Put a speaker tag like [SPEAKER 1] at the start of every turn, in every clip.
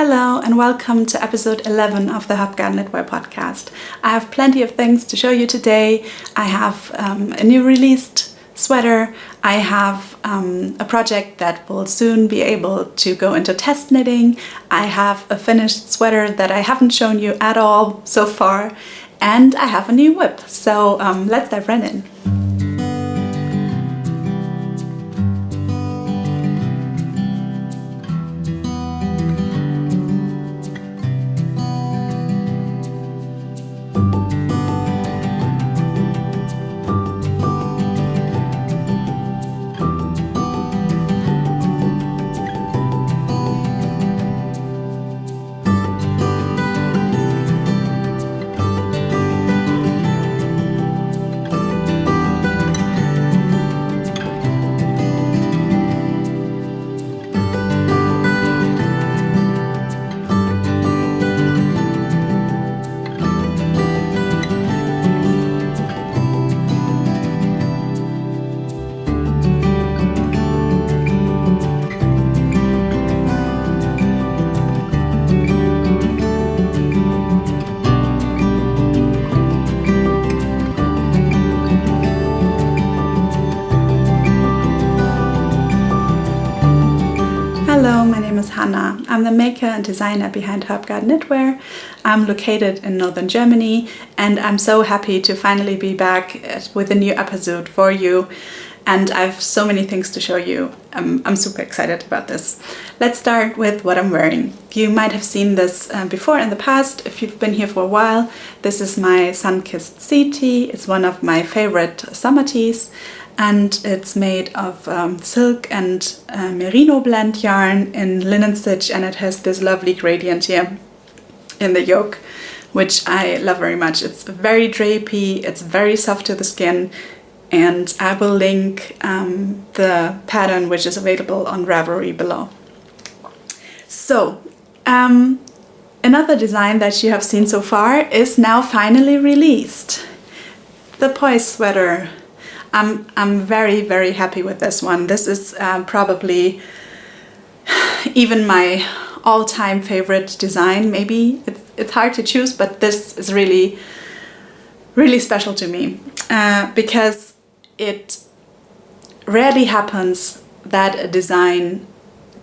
[SPEAKER 1] Hello and welcome to episode 11 of the HERBGARDEN knitwear podcast. I have plenty of things to show you today. I have a new released sweater. I have a project that will soon be able to go into test knitting. I have a finished sweater that I haven't shown you at all so far. And I have a new whip. So let's dive right in. Hello, my name is Hanna. I'm the maker and designer behind HERBGARDEN knitwear. I'm located in northern Germany and I'm so happy to finally be back with a new episode for you. And I have so many things to show you. I'm super excited about this. Let's start with what I'm wearing. You might have seen this before in the past if you've been here for a while. This is my Sunkissed Sea Tee. It's one of my favorite summer tees. And it's made of silk and merino blend yarn in linen stitch, and it has this lovely gradient here in the yoke, which I love very much. It's very drapey, it's very soft to the skin, and I will link the pattern which is available on Ravelry below. So, another design that you have seen so far is now finally released. The Poise Sweater. I'm very, very happy with this one. This is probably even my all-time favorite design, maybe. It's hard to choose, but this is really, really special to me because it rarely happens that a design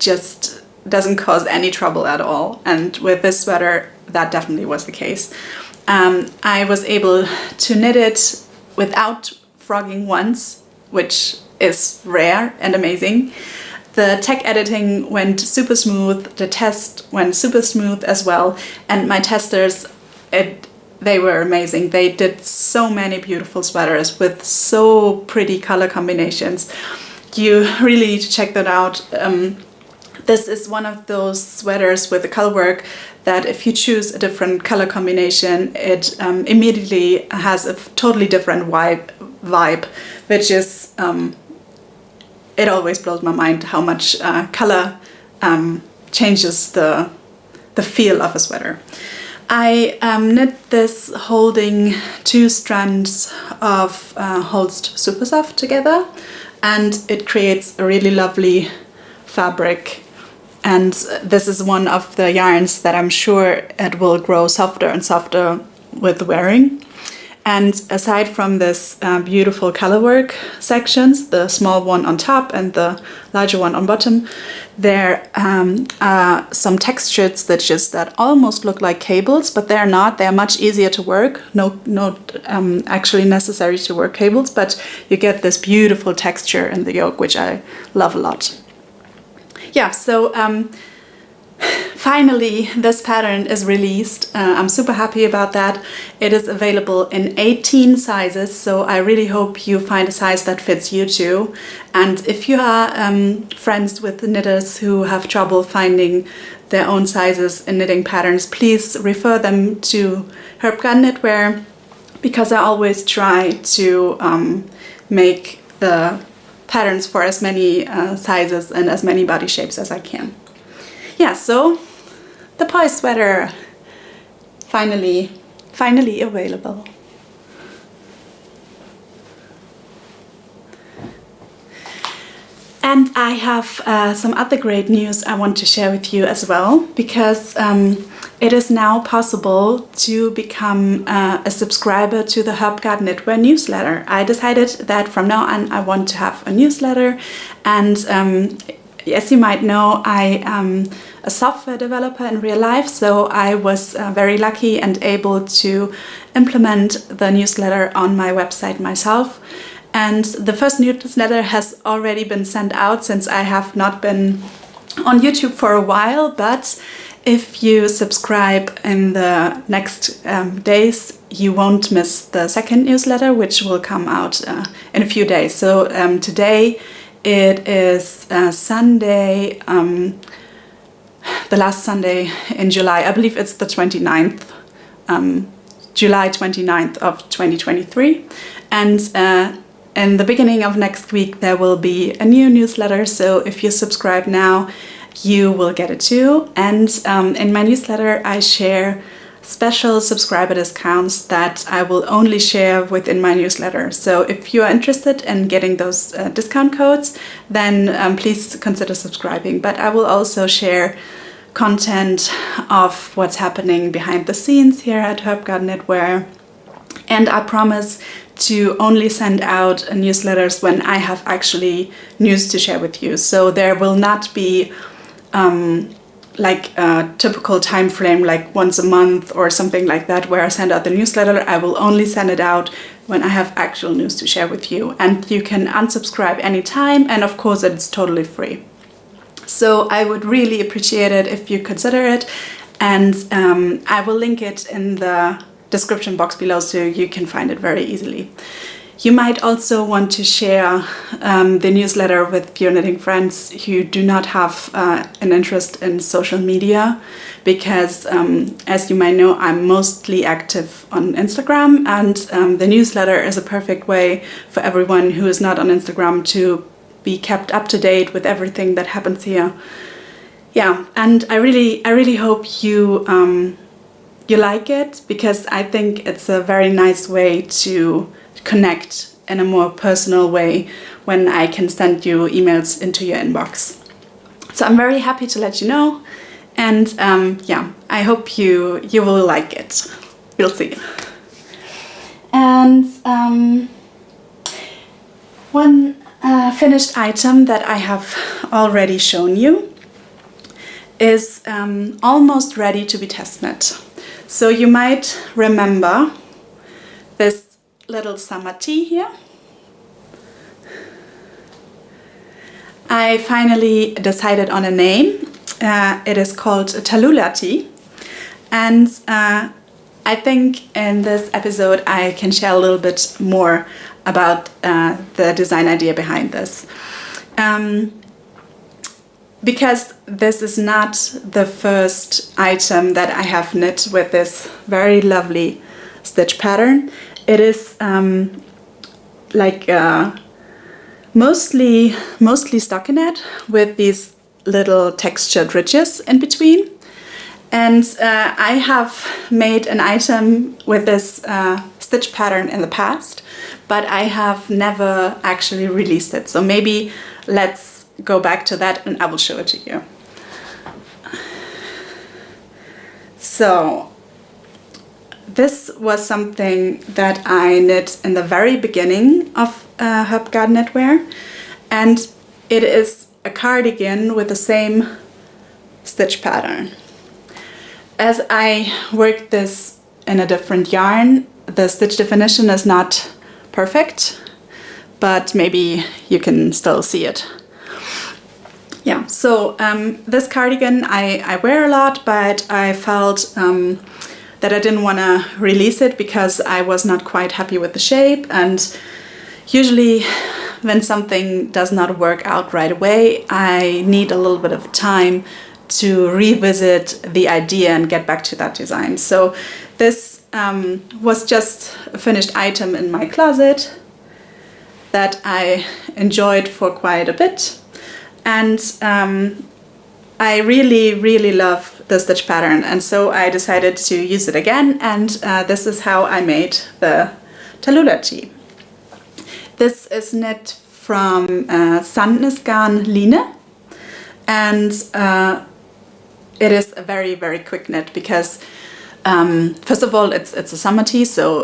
[SPEAKER 1] just doesn't cause any trouble at all. And with this sweater, that definitely was the case. I was able to knit it without frogging once, which is rare and amazing. The tech editing went super smooth, the test went super smooth as well, and my testers, they were amazing. They did so many beautiful sweaters with so pretty color combinations. You really need to check that out. This is one of those sweaters with the color work that if you choose a different color combination, it immediately has a totally different vibe, which is, it always blows my mind how much color changes the feel of a sweater. I knit this holding two strands of Holst Super Soft together, and it creates a really lovely fabric. And this is one of the yarns that I'm sure it will grow softer and softer with wearing. And aside from this beautiful colorwork sections, the small one on top and the larger one on bottom, there are some textured stitches that almost look like cables, but they're not. They're much easier to work. Not actually necessary to work cables, but you get this beautiful texture in the yoke, which I love a lot. Yeah, so finally this pattern is released. I'm super happy about that. It is available in 18 sizes, so I really hope you find a size that fits you too. And if you are friends with knitters who have trouble finding their own sizes in knitting patterns, please refer them to HERBGARDEN knitwear, because I always try to make the patterns for as many sizes and as many body shapes as I can. Yeah, so the Poise Sweater, finally available. And I have some other great news I want to share with you as well, because it is now possible to become a subscriber to the HERBGARDEN knitwear newsletter. I decided that from now on I want to have a newsletter, and as you might know, I am a software developer in real life, so I was very lucky and able to implement the newsletter on my website myself. And the first newsletter has already been sent out, since I have not been on YouTube for a while, but if you subscribe in the next days, you won't miss the second newsletter, which will come out in a few days. So today it is Sunday, the last Sunday in July. I believe it's the 29th, July 29th of 2023. And in the beginning of next week, there will be a new newsletter. So if you subscribe now, you will get it too. And in my newsletter, I share special subscriber discounts that I will only share within my newsletter. So if you are interested in getting those discount codes, then please consider subscribing. But I will also share content of what's happening behind the scenes here at HERBGARDEN knitwear. And I promise to only send out newsletters when I have actually news to share with you. So there will not be like a typical time frame, like once a month or something like that, where I send out the newsletter. I will only send it out when I have actual news to share with you. And you can unsubscribe anytime, and of course it's totally free. So I would really appreciate it if you consider it, and I will link it in the description box below so you can find it very easily. You might also want to share the newsletter with your knitting friends who do not have an interest in social media, because as you might know, I'm mostly active on Instagram, and the newsletter is a perfect way for everyone who is not on Instagram to be kept up to date with everything that happens here. Yeah, and I really hope you like it, because I think it's a very nice way to connect in a more personal way when I can send you emails into your inbox. So I'm very happy to let you know, and yeah, I hope you will like it. We'll see. And one finished item that I have already shown you is almost ready to be test knit. So you might remember this little summer tee here. I finally decided on a name. It is called Talulah tee, and I think in this episode I can share a little bit more about the design idea behind this. Because this is not the first item that I have knit with this very lovely stitch pattern. It is like mostly stockinette with these little textured ridges in between. And I have made an item with this stitch pattern in the past, but I have never actually released it. So maybe let's go back to that and I will show it to you. So this was something that I knit in the very beginning of HERBGARDEN knitwear, and it is a cardigan with the same stitch pattern. As I worked this in a different yarn, the stitch definition is not perfect, but maybe you can still see it. Yeah, so this cardigan I wear a lot, but I felt that I didn't want to release it because I was not quite happy with the shape, and usually when something does not work out right away, I need a little bit of time to revisit the idea and get back to that design. So this was just a finished item in my closet that I enjoyed for quite a bit, and I really love the stitch pattern, and so I decided to use it again, and this is how I made the Talulah tee. This is knit from Sunkissed Line, and it is a very, very quick knit because first of all, it's a summer tee, so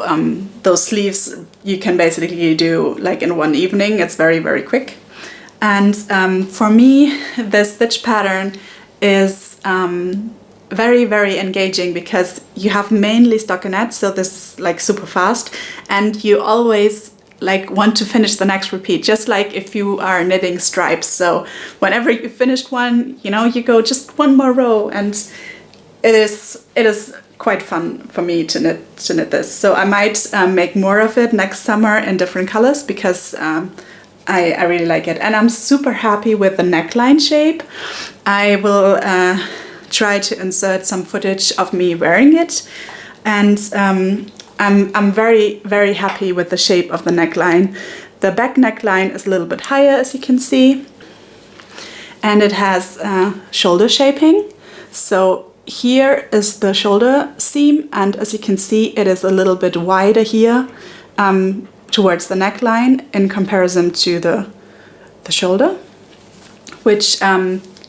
[SPEAKER 1] those sleeves you can basically do like in one evening. It's very, very quick. And for me, the stitch pattern is very, very engaging because you have mainly stockinette, so this is like super fast, and you always like want to finish the next repeat, just like if you are knitting stripes. So whenever you finished one, you know, you go just one more row, and it is quite fun for me to knit this. So I might make more of it next summer in different colors because I really like it, and I'm super happy with the neckline shape. I will try to insert some footage of me wearing it, and I'm very, very happy with the shape of the neckline. The back neckline is a little bit higher, as you can see, and it has shoulder shaping. So here is the shoulder seam, and as you can see, it is a little bit wider here towards the neckline in comparison to the shoulder, which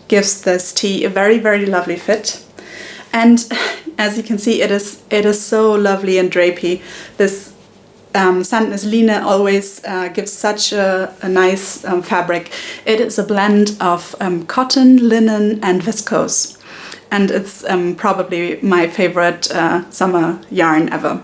[SPEAKER 1] gives this tee a very, very lovely fit. And as you can see, it is so lovely and drapey. This Sunkissed Line always gives such a nice fabric. It is a blend of cotton, linen and viscose, and it's probably my favorite summer yarn ever.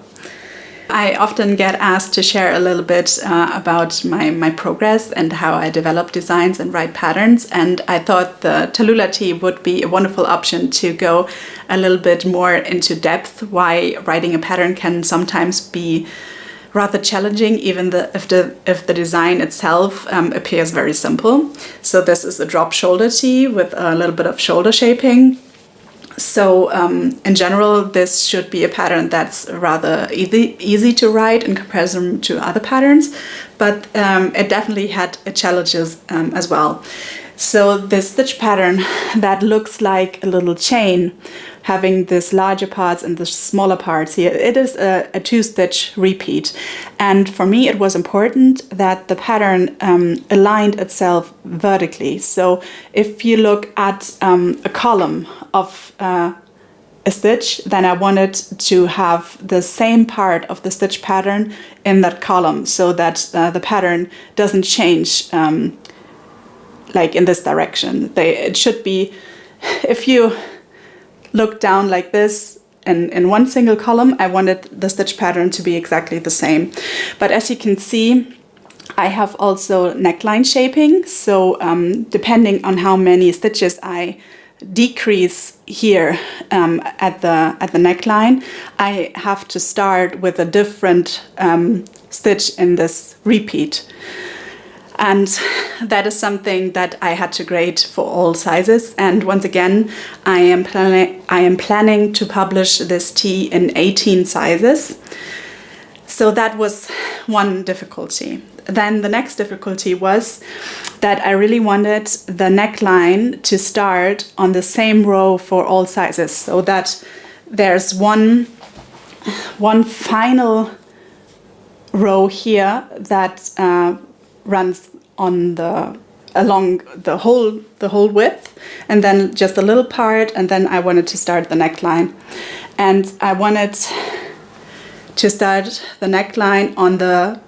[SPEAKER 1] I often get asked to share a little bit about my progress and how I develop designs and write patterns, and I thought the Talulah tee would be a wonderful option to go a little bit more into depth why writing a pattern can sometimes be rather challenging, even if the design itself appears very simple. So this is a drop shoulder tee with a little bit of shoulder shaping. So in general, this should be a pattern that's rather easy to write in comparison to other patterns, but it definitely had challenges as well. So this stitch pattern that looks like a little chain, having this larger parts and the smaller parts here, it is a two-stitch repeat. And for me, it was important that the pattern aligned itself vertically. So if you look at a column of a stitch, then I wanted to have the same part of the stitch pattern in that column so that the pattern doesn't change like in this direction. It should be, if you look down like this in one single column, I wanted the stitch pattern to be exactly the same. But as you can see, I have also neckline shaping. So depending on how many stitches I decrease here at the neckline, I have to start with a different stitch in this repeat. And that is something that I had to grade for all sizes. And once again, I am planning to publish this tee in 18 sizes. So that was one difficulty. Then the next difficulty was that I really wanted the neckline to start on the same row for all sizes, so that there's one final row here that runs on along the whole width, and then just a little part, and then I wanted to start the neckline. And I wanted to start the neckline on the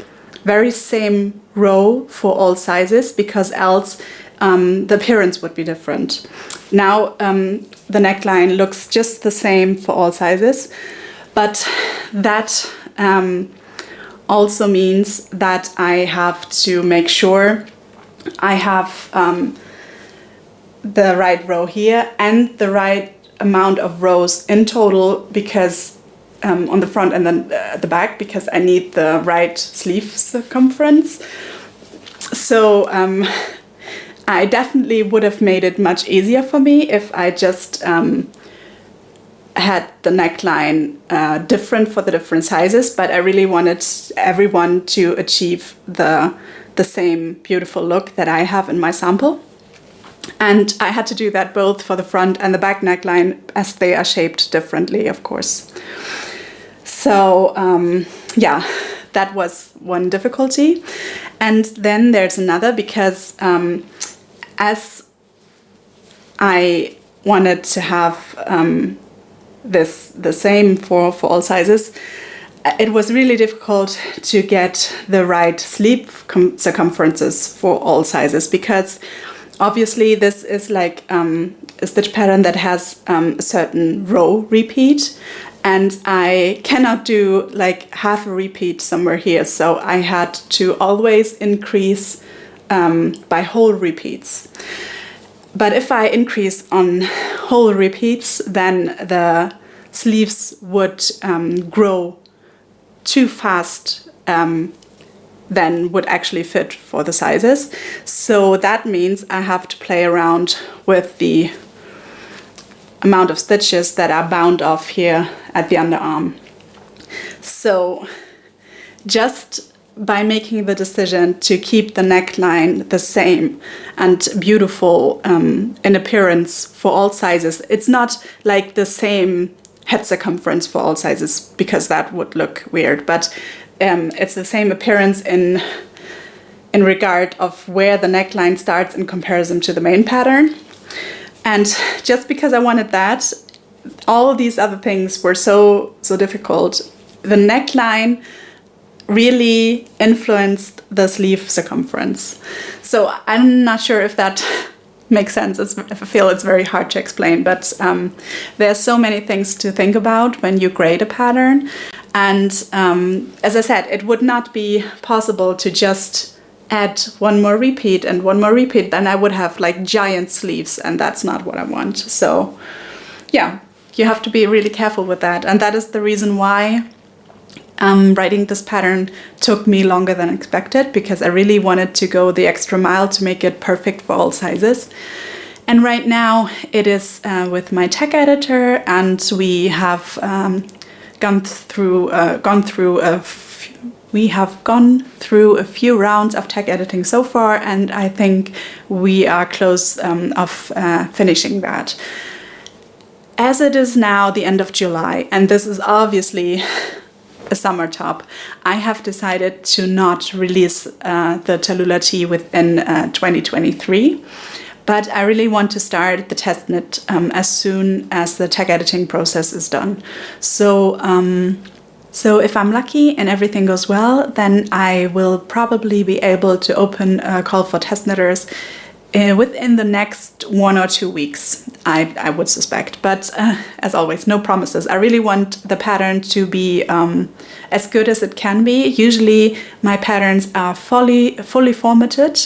[SPEAKER 1] very same row for all sizes, because else the appearance would be different. Now the neckline looks just the same for all sizes, but that also means that I have to make sure I have the right row here and the right amount of rows in total, because on the front and then the back, because I need the right sleeve circumference. So I definitely would have made it much easier for me if I just had the neckline different for the different sizes, but I really wanted everyone to achieve the same beautiful look that I have in my sample. And I had to do that both for the front and the back neckline, as they are shaped differently, of course. So yeah, that was one difficulty. And then there's another, because as I wanted to have the same for all sizes, it was really difficult to get the right sleeve circumferences for all sizes, because obviously this is like a stitch pattern that has a certain row repeat, and I cannot do like half a repeat somewhere here, so I had to always increase by whole repeats. But if I increase on whole repeats, then the sleeves would grow too fast than would actually fit for the sizes. So that means I have to play around with the amount of stitches that are bound off here at the underarm. So just by making the decision to keep the neckline the same and beautiful in appearance for all sizes, it's not like the same head circumference for all sizes, because that would look weird, but it's the same appearance in regard of where the neckline starts in comparison to the main pattern. And just because I wanted that, all these other things were so difficult. The neckline really influenced the sleeve circumference. So I'm not sure if that makes sense. I feel it's very hard to explain, but there's so many things to think about when you grade a pattern. And as I said, it would not be possible to just add one more repeat and one more repeat, then I would have like giant sleeves, and that's not what I want. So yeah, you have to be really careful with that. And that is the reason why writing this pattern took me longer than expected, because I really wanted to go the extra mile to make it perfect for all sizes. And right now it is with my tech editor, and we have gone through a few rounds of tech editing so far, and I think we are close of finishing that. As it is now the end of July, and this is obviously a summer top, I have decided to not release the Talulah tee within 2023. But I really want to start the test knit as soon as the tech editing process is done. So if I'm lucky and everything goes well, then I will probably be able to open a call for test knitters within the next 1 or 2 weeks, I would suspect. But as always, no promises. I really want the pattern to be as good as it can be. Usually my patterns are fully formatted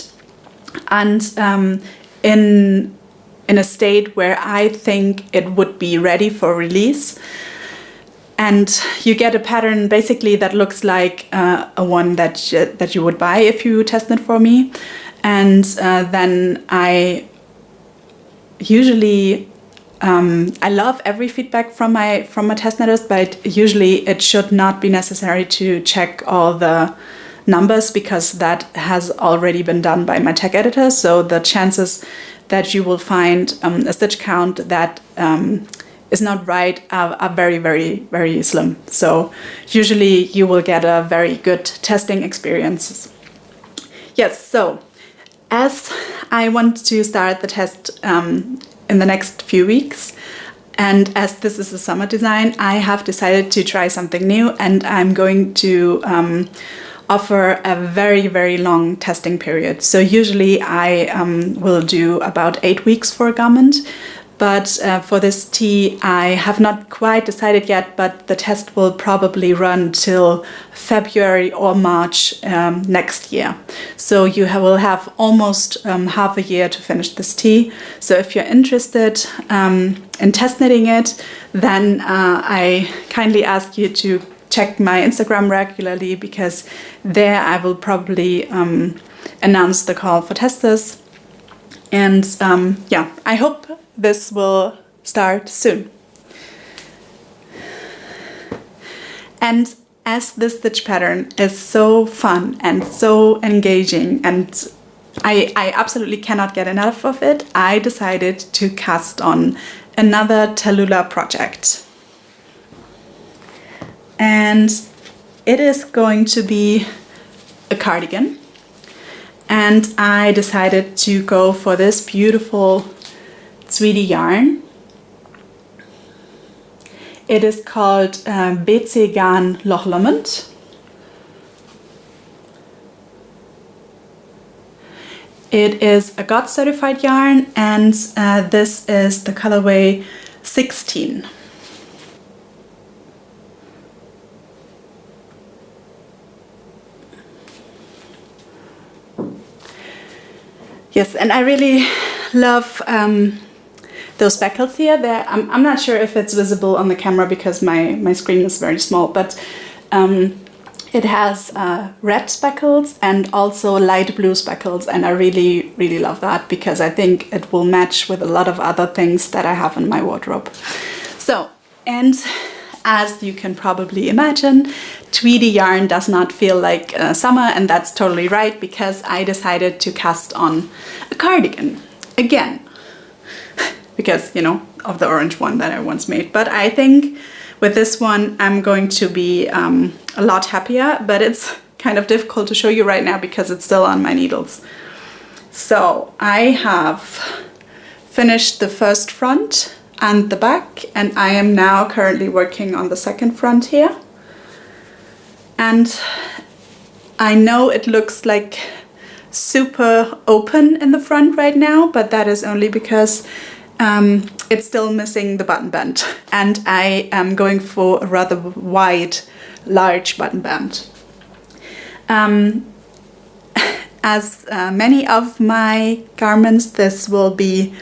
[SPEAKER 1] and in a state where I think it would be ready for release. And you get a pattern basically that looks like a one that you would buy if you test knit for me. And then I usually I love every feedback from my test knitters, but usually it should not be necessary to check all the numbers, because that has already been done by my tech editor. So the chances that you will find a stitch count that is not right are very, very, very slim. So usually you will get a very good testing experience. Yes, so as I want to start the test in the next few weeks, and as this is a summer design, I have decided to try something new, and I'm going to offer a very, very long testing period. So usually I will do about 8 weeks for a garment, but for this tee I have not quite decided yet, but the test will probably run till February or March next year. So you will have almost half a year to finish this tee. So if you're interested in test knitting it, then I kindly ask you to check my Instagram regularly, because there I will probably announce the call for testers. And yeah, I hope this will start soon. And as this stitch pattern is so fun and so engaging, and I absolutely cannot get enough of it, I decided to cast on another Talulah project. And it is going to be a cardigan, and I decided to go for this beautiful Sweetie yarn. It is called BC Garn Loch Lomond. It is a God certified yarn, and this is the colorway 16. Yes, and I really love those speckles here. I'm not sure if it's visible on the camera because my screen is very small, but it has red speckles and also light blue speckles, and I really, really love that because I think it will match with a lot of other things that I have in my wardrobe. So, and as you can probably imagine, Tweedy yarn does not feel like summer, and that's totally right because I decided to cast on a cardigan again because, you know, of the orange one that I once made. But I think with this one I'm going to be a lot happier, but it's kind of difficult to show you right now because it's still on my needles. So I have finished the first front and the back, and I am now currently working on the second front here. And I know it looks like super open in the front right now, but that is only because it's still missing the button band, and I am going for a rather wide, large button band. As many of my garments, this will be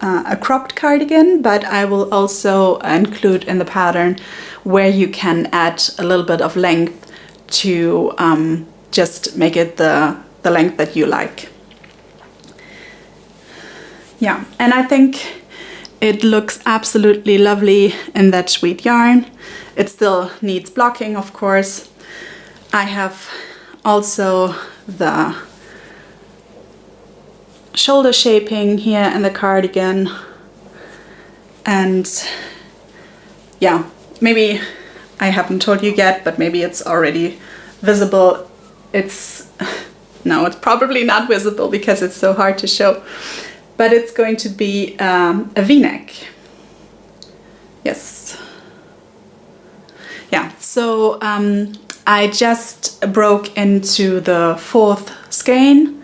[SPEAKER 1] a cropped cardigan, but I will also include in the pattern where you can add a little bit of length to just make it the length that you like. Yeah, and I think it looks absolutely lovely in that sweet yarn. It still needs blocking, of course. I have also the shoulder shaping here in the cardigan, and yeah, maybe I haven't told you yet, but maybe it's already visible. No, it's probably not visible because it's so hard to show, but it's going to be a v-neck. Yes. Yeah, so I just broke into the 4th skein,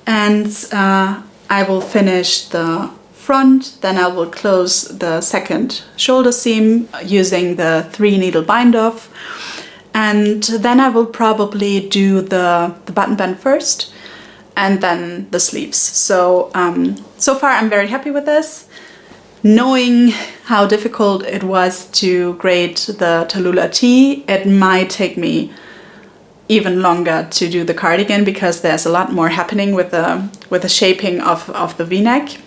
[SPEAKER 1] and I will finish the front, then I will close the second shoulder seam using the 3 needle bind off, and then I will probably do the button band first and then the sleeves. So so far I'm very happy with this. Knowing how difficult it was to grade the Talulah tee, it might take me even longer to do the cardigan because there's a lot more happening with the shaping of the v-neck.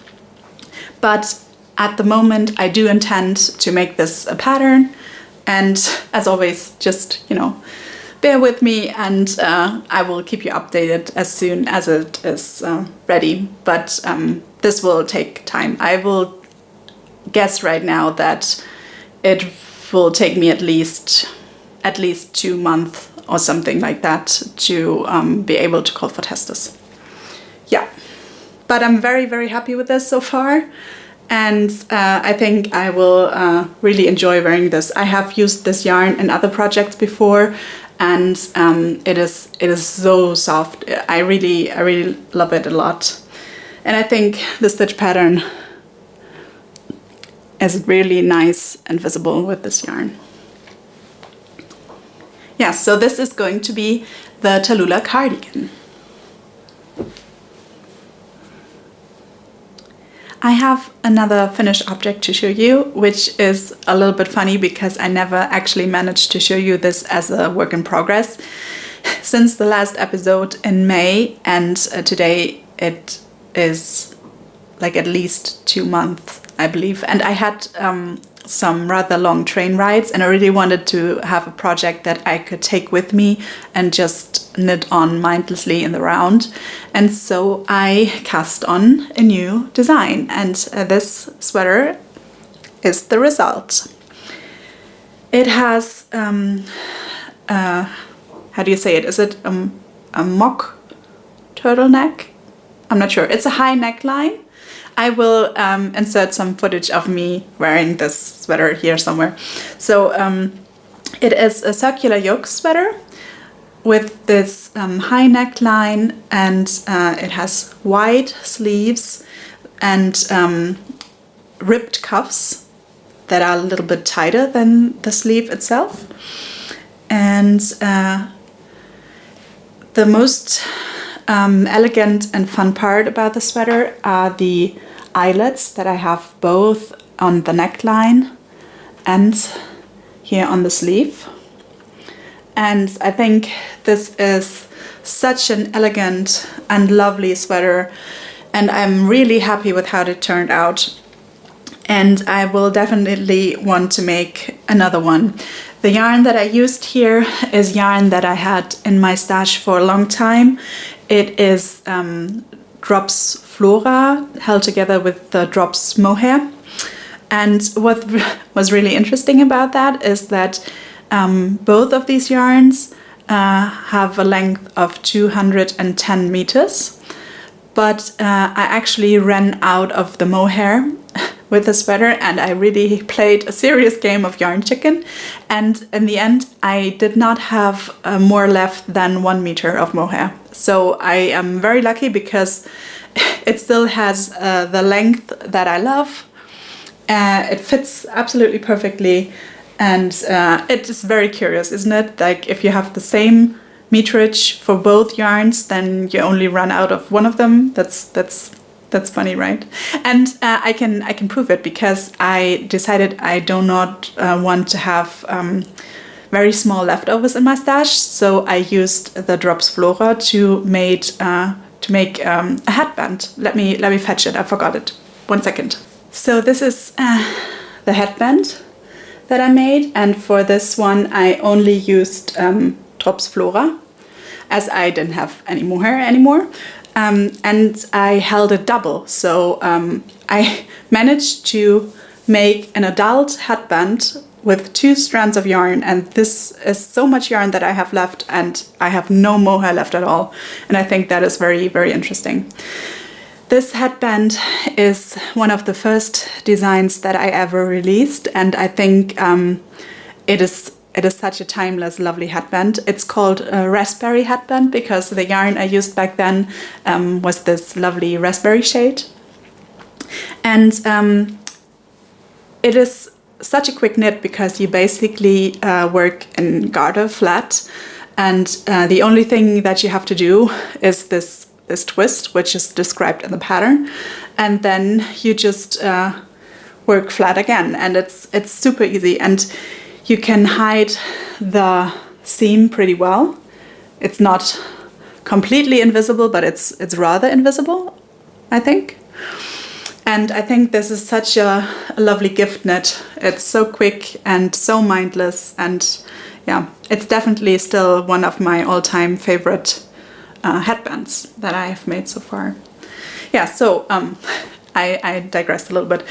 [SPEAKER 1] But at the moment I do intend to make this a pattern, and as always, just, you know, bear with me, and I will keep you updated as soon as it is ready. But this will take time. I will guess right now that it will take me at least 2 months or something like that to be able to call for testers. Yeah, but I'm very, very happy with this so far, and I think I will really enjoy wearing this. I have used this yarn in other projects before, and it is so soft. I really love it a lot, and I think the stitch pattern is really nice and visible with this yarn. Yeah, so this is going to be the Talulah cardigan. I have another finished object to show you, which is a little bit funny because I never actually managed to show you this as a work in progress since the last episode in May, and today it is like at least 2 months, I believe. And I had some rather long train rides, and I really wanted to have a project that I could take with me and just knit on mindlessly in the round. And so I cast on a new design, and this sweater is the result. It has how do you say it? Is it a mock turtleneck? I'm not sure. It's a high neckline. I will insert some footage of me wearing this sweater here somewhere. So it is a circular yoke sweater with this high neckline, and it has wide sleeves and ribbed cuffs that are a little bit tighter than the sleeve itself. And the most elegant and fun part about the sweater are the eyelets that I have both on the neckline and here on the sleeve. And I think this is such an elegant and lovely sweater, and I'm really happy with how it turned out. And I will definitely want to make another one. The yarn that I used here is yarn that I had in my stash for a long time. It is Drops Flora held together with the Drops Mohair. And what was really interesting about that is that both of these yarns have a length of 210 meters, but I actually ran out of the mohair with the sweater, and I really played a serious game of yarn chicken, and in the end I did not have more left than 1 meter of mohair. So I am very lucky because it still has the length that I love. It fits absolutely perfectly, and it is very curious, isn't it? Like, if you have the same meterage for both yarns, then you only run out of one of them. That's funny, right? And I can prove it because I decided I do not want to have very small leftovers in my stash. So I used the Drops Flora to make a headband. Let me fetch it. I forgot it. 1 second. So this is the headband that I made, and for this one I only used Drops Flora, as I didn't have any mohair anymore. And I held it double, so I managed to make an adult headband with 2 strands of yarn, and this is so much yarn that I have left, and I have no mohair left at all, and I think that is very, very interesting. This headband is one of the first designs that I ever released, and I think it is such a timeless, lovely headband. It's called a raspberry headband because the yarn I used back then was this lovely raspberry shade. And it is such a quick knit because you basically work in garter flat, and the only thing that you have to do is this twist, which is described in the pattern, and then you just work flat again, and it's super easy, and you can hide the seam pretty well. It's not completely invisible, but it's rather invisible, I think. And I think this is such a lovely gift knit. It's so quick and so mindless, and yeah, it's definitely still one of my all-time favorite headbands that I have made so far. Yeah, so I digressed a little bit.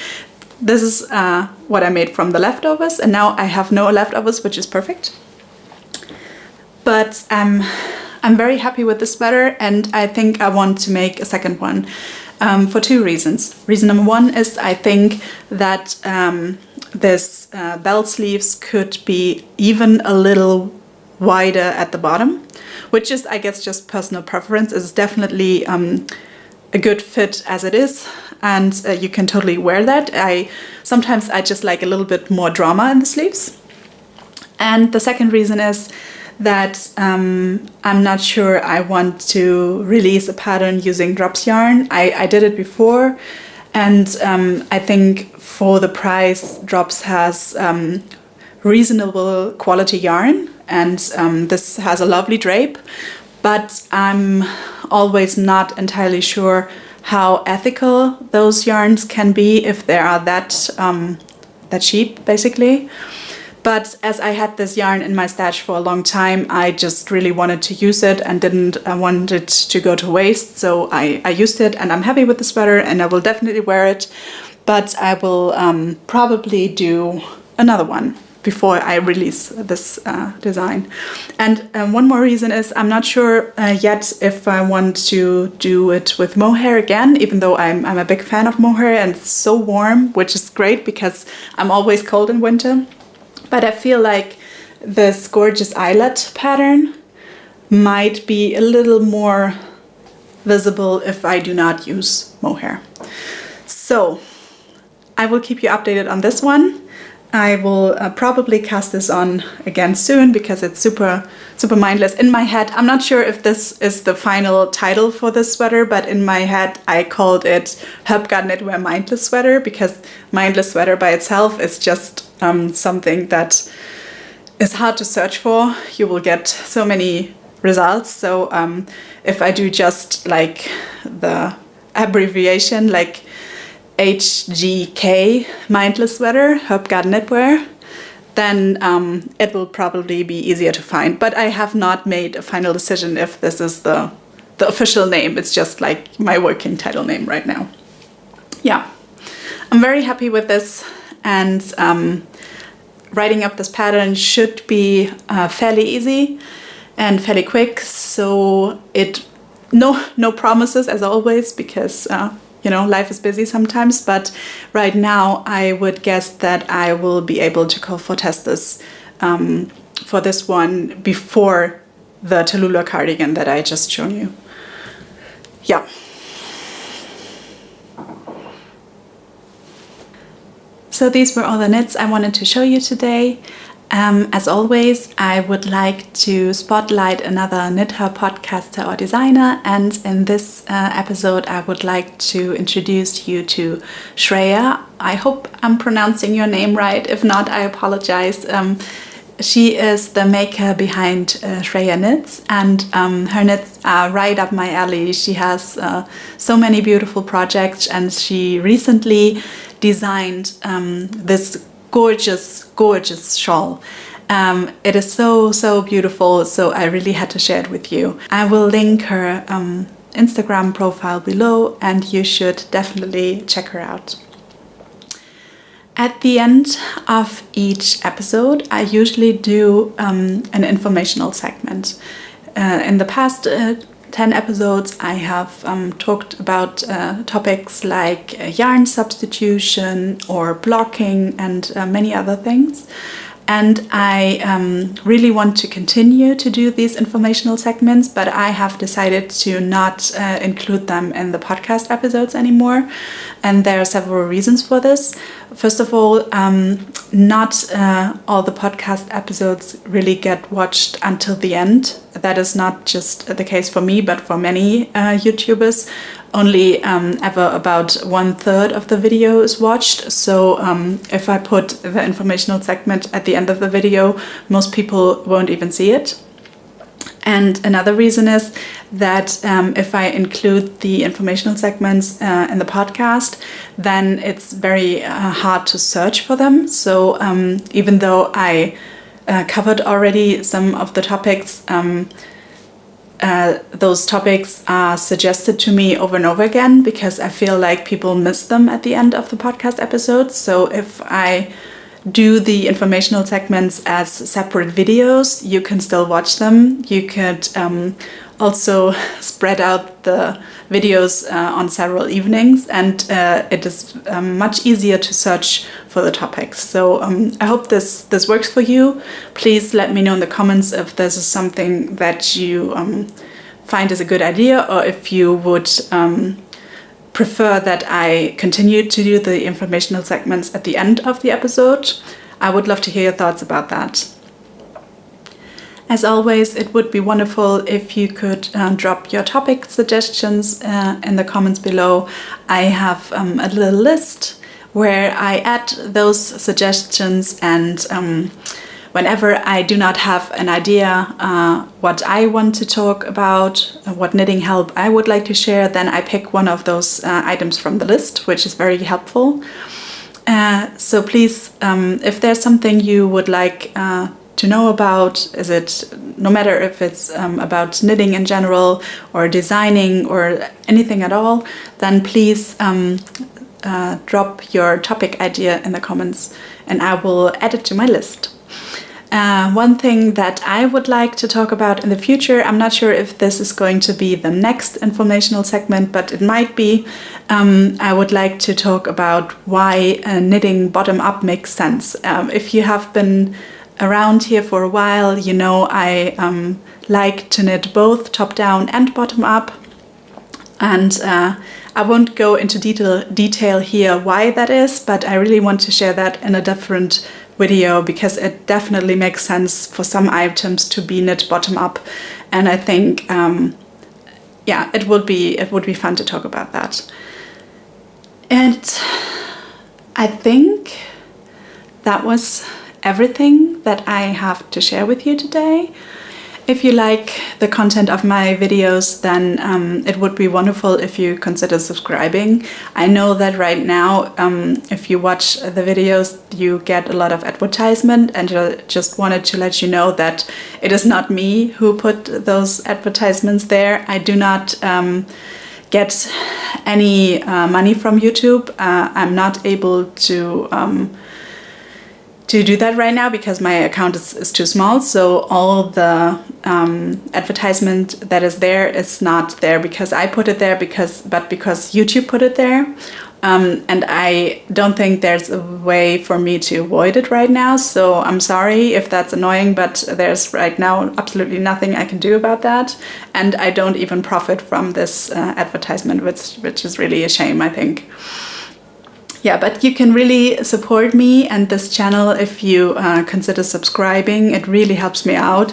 [SPEAKER 1] This is what I made from the leftovers, and now I have no leftovers, which is perfect. But I'm very happy with this sweater, and I think I want to make a second one for 2 reasons. Reason number 1 is I think that this belt sleeves could be even a little wider at the bottom, which is, I guess, just personal preference. It's definitely a good fit as it is, and you can totally wear that. Sometimes I just like a little bit more drama in the sleeves. And the second reason is that I'm not sure I want to release a pattern using Drops yarn. I did it before, and I think for the price, Drops has reasonable quality yarn, and this has a lovely drape, but I'm always not entirely sure how ethical those yarns can be if they are that cheap, basically. But as I had this yarn in my stash for a long time, I just really wanted to use it and didn't want it to go to waste. So I used it, and I'm happy with the sweater, and I will definitely wear it. But I will probably do another one before I release this design. And one more reason is I'm not sure yet if I want to do it with mohair again, even though I'm a big fan of mohair and it's so warm, which is great because I'm always cold in winter. But I feel like this gorgeous eyelet pattern might be a little more visible if I do not use mohair. So I will keep you updated on this one. I will probably cast this on again soon because it's super mindless. In my head, I'm not sure if this is the final title for this sweater, but in my head I called it HERBGARDEN knitwear mindless sweater, because mindless sweater by itself is just something that is hard to search for. You will get so many results. So if I do just like the abbreviation, like HGK mindless sweater, HERBGARDEN knitwear, then it will probably be easier to find. But I have not made a final decision if this is the official name. It's just like my working title name right now. Yeah, I'm very happy with this, and writing up this pattern should be fairly easy and fairly quick. So no promises as always, because you know, life is busy sometimes, but right now I would guess that I will be able to go for test this for this one before the Talulah cardigan that I just shown you. Yeah. So these were all the knits I wanted to show you today. As always, I would like to spotlight another knitter, podcaster or designer, and in this episode I would like to introduce you to Shreya. I hope I'm pronouncing your name right. If not, I apologize. She is the maker behind ShreyaKnits, and her knits are right up my alley. She has so many beautiful projects, and she recently designed this gorgeous shawl. It is so beautiful, so I really had to share it with you. I will link her Instagram profile below, and you should definitely check her out. At the end of each episode, I usually do an informational segment. In the past 10 episodes, I have talked about topics like yarn substitution or blocking and many other things. And I really want to continue to do these informational segments, but I have decided to not include them in the podcast episodes anymore. And there are several reasons for this. First of all, not all the podcast episodes really get watched until the end. That is not just the case for me, but for many YouTubers. Only ever about 1/3 of the video is watched. So if I put the informational segment at the end of the video, most people won't even see it. And another reason is that if I include the informational segments in the podcast, then it's very hard to search for them. So even though I covered already some of the topics, those topics are suggested to me over and over again because I feel like people miss them at the end of the podcast episodes. So if I do the informational segments as separate videos, you can still watch them. You could also spread out the videos on several evenings, and it is much easier to search for the topics. So I hope this works for you. Please let me know in the comments if this is something that you find is a good idea, or if you would prefer that I continue to do the informational segments at the end of the episode. I would love to hear your thoughts about that. As always, it would be wonderful if you could drop your topic suggestions in the comments below. I have a little list where I add those suggestions, and whenever I do not have an idea what I want to talk about, what knitting help I would like to share, then I pick one of those items from the list, which is very helpful. So please, if there's something you would like to know about, is it no matter if it's about knitting in general or designing or anything at all, then please drop your topic idea in the comments and I will add it to my list. One thing that I would like to talk about in the future, I'm not sure if this is going to be the next informational segment, but it might be. I would like to talk about why knitting bottom-up makes sense. If you have been around here for a while, you know I like to knit both top-down and bottom-up. And I won't go into detail here why that is, but I really want to share that in a different video because it definitely makes sense for some items to be knit bottom up, and I think yeah, it would be fun to talk about that. And I think that was everything that I have to share with you today. If you like the content of my videos, then it would be wonderful if you consider subscribing. I know that right now, if you watch the videos, you get a lot of advertisement, and I just wanted to let you know that it is not me who put those advertisements there. I do not get any money from YouTube. I'm not able to do that right now because my account is too small, so all the advertisement that is there is not there because I put it there, but because YouTube put it there. And I don't think there's a way for me to avoid it right now, so I'm sorry if that's annoying, but there's right now absolutely nothing I can do about that, and I don't even profit from this advertisement, which is really a shame, I think. Yeah, but you can really support me and this channel if you consider subscribing. It really helps me out.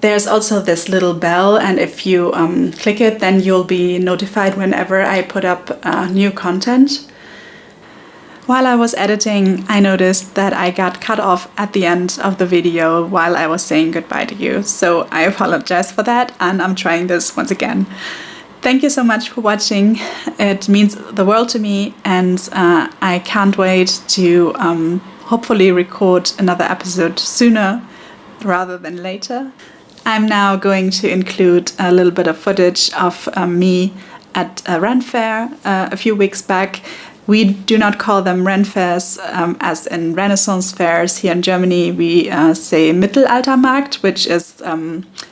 [SPEAKER 1] There's also this little bell, and if you click it, then you'll be notified whenever I put up new content. While I was editing, I noticed that I got cut off at the end of the video while I was saying goodbye to you. So I apologize for that, and I'm trying this once again. Thank you so much for watching. It means the world to me, and I can't wait to hopefully record another episode sooner rather than later. I'm now going to include a little bit of footage of me at a Ren fair a few weeks back. We do not call them Ren fairs as in Renaissance fairs. Here in Germany we say Mittelaltermarkt, which is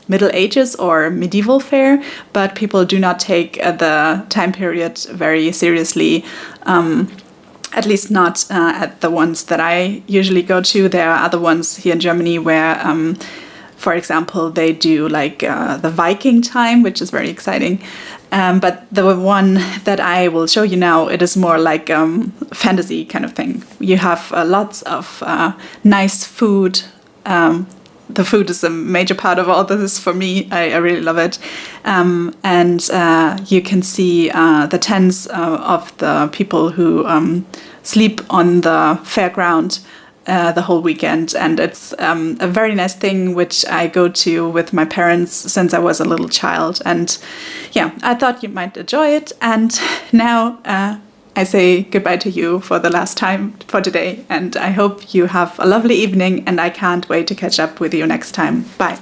[SPEAKER 1] Middle Ages or medieval fair, but people do not take the time period very seriously, at least not at the ones that I usually go to. There are other ones here in Germany where for example, they do like the Viking time, which is very exciting. But the one that I will show you now, it is more like fantasy kind of thing. You have lots of nice food. The food is a major part of all this for me. I really love it. And you can see the tents of the people who sleep on the fairground the whole weekend, and it's a very nice thing which I go to with my parents since I was a little child, and yeah, I thought you might enjoy it. And now I say goodbye to you for the last time for today, and I hope you have a lovely evening, and I can't wait to catch up with you next time. Bye.